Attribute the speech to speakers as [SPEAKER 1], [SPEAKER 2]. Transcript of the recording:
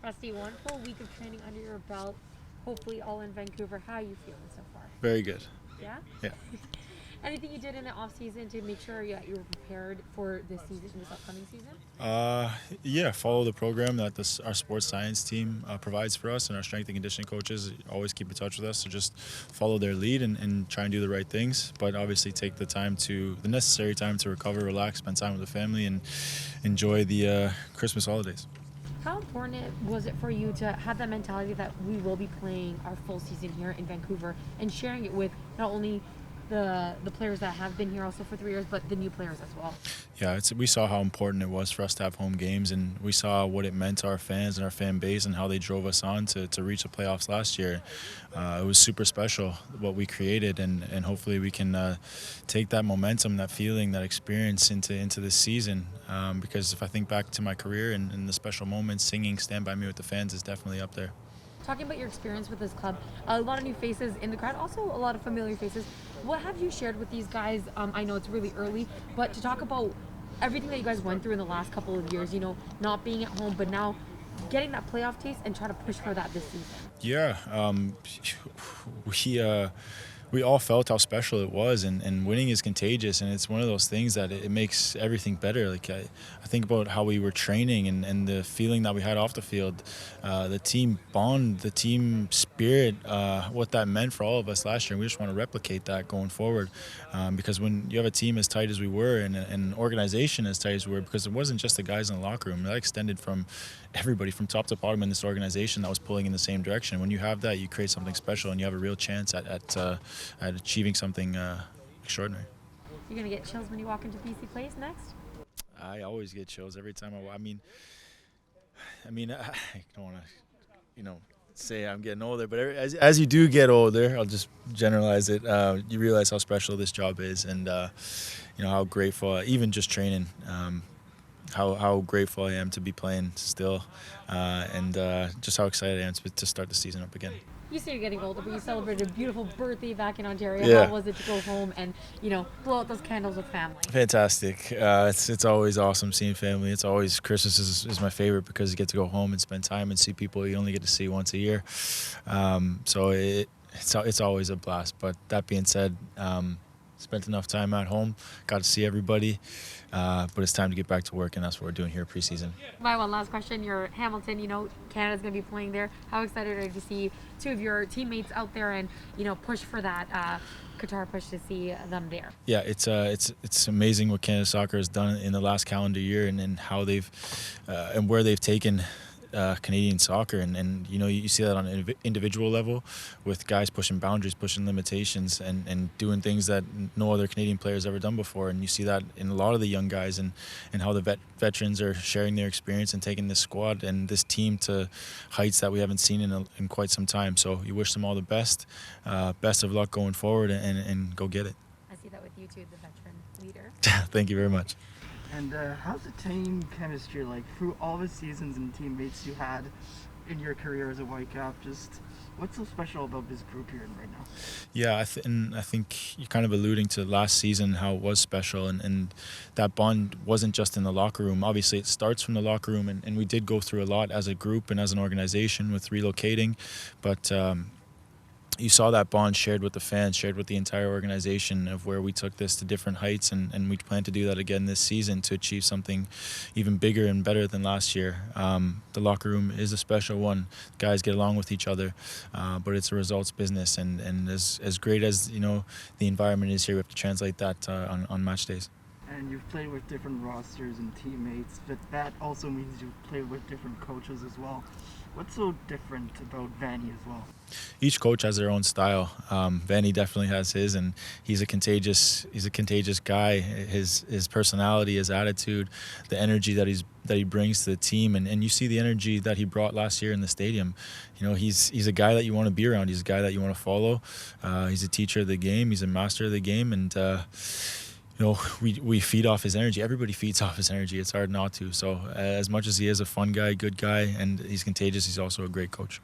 [SPEAKER 1] Rusty, one full week of training under your belt, hopefully all in Vancouver. How are you feeling so far?
[SPEAKER 2] Very good.
[SPEAKER 1] Yeah?
[SPEAKER 2] Yeah.
[SPEAKER 1] Anything you did in the off season to make sure that you were prepared for this season, this upcoming season?
[SPEAKER 2] Yeah, follow the program that our sports science team provides for us, and our strength and conditioning coaches always keep in touch with us. So just follow their lead and try and do the right things, but obviously take the necessary time to recover, relax, spend time with the family, and enjoy the Christmas holidays.
[SPEAKER 1] How important was it for you to have that mentality that we will be playing our full season here in Vancouver and sharing it with not only the players that have been here also for 3 years, but the new players as well?
[SPEAKER 2] Yeah, we saw how important it was for us to have home games, and we saw what it meant to our fans and our fan base and how they drove us on to reach the playoffs last year. It was super special what we created, and hopefully we can take that momentum, that feeling, that experience into this season. Because if I think back to my career and the special moments, singing "Stand By Me" with the fans is definitely up there.
[SPEAKER 1] Talking about your experience with this club, a lot of new faces in the crowd, also a lot of familiar faces. What have you shared with these guys? I know it's really early, but to talk about everything that you guys went through in the last couple of years, not being at home, but now getting that playoff taste and try to push for that this season.
[SPEAKER 2] Yeah, we all felt how special it was, and winning is contagious, and it's one of those things that it makes everything better. Like I think about how we were training and the feeling that we had off the field, the team bond, the team spirit, what that meant for all of us last year. And we just want to replicate that going forward, because when you have a team as tight as we were and an organization as tight as we were, because it wasn't just the guys in the locker room, that extended from everybody from top to bottom in this organization that was pulling in the same direction. When you have that, you create something special, and you have a real chance at achieving something extraordinary.
[SPEAKER 1] You're gonna get chills when you walk into BC Place next?
[SPEAKER 2] I always get chills every time I don't want to, say I'm getting older, but as you do get older, I'll just generalize it. You realize how special this job is, and how grateful, even just training. How grateful I am to be playing still, and just how excited I am to start the season up again.
[SPEAKER 1] You say you're getting older, but you celebrated a beautiful birthday back in Ontario.
[SPEAKER 2] Yeah.
[SPEAKER 1] How was it to go home and, blow out those candles with family?
[SPEAKER 2] Fantastic. It's always awesome seeing family. It's always Christmas is my favorite because you get to go home and spend time and see people you only get to see once a year. So it's always a blast. But that being said, spent enough time at home, got to see everybody, but it's time to get back to work, and that's what we're doing here preseason.
[SPEAKER 1] My one last question, you're Hamilton, Canada's going to be playing there. How excited are you to see two of your teammates out there and, push for that Qatar push to see them there? Yeah,
[SPEAKER 2] it's amazing what Canada Soccer has done in the last calendar year, and how they've and where they've taken Canadian soccer, and you see that on an individual level with guys pushing boundaries, pushing limitations, and doing things that no other Canadian players ever done before. And you see that in a lot of the young guys, and how the veterans are sharing their experience and taking this squad and this team to heights that we haven't seen in quite some time. So you wish them all the best of luck going forward, and go get it.
[SPEAKER 1] I see that with you too, the veteran leader.
[SPEAKER 2] Thank you very much.
[SPEAKER 3] And how's the team chemistry like through all the seasons and teammates you had in your career as a Whitecap? Just what's so special about this group you're in right now?
[SPEAKER 2] Yeah, I think you're kind of alluding to last season, how it was special, and that bond wasn't just in the locker room. Obviously, it starts from the locker room, and we did go through a lot as a group and as an organization with relocating, but you saw that bond shared with the fans, shared with the entire organization, of where we took this to different heights, and we plan to do that again this season to achieve something even bigger and better than last year. The locker room is a special one. Guys get along with each other, but it's a results business, and as great as the environment is here, we have to translate that on match days.
[SPEAKER 3] And you've played with different rosters and teammates, but that also means you've played with different coaches as well. What's so different about Vanny as well?
[SPEAKER 2] Each coach has their own style. Vanny definitely has his, and he's a contagious guy. His personality, his attitude, the energy that he brings to the team, and you see the energy that he brought last year in the stadium. He's a guy that you want to be around. He's a guy that you want to follow. He's a teacher of the game. He's a master of the game, and we feed off his energy. Everybody feeds off his energy. It's hard not to. So as much as he is a fun guy, good guy, and he's contagious, he's also a great coach.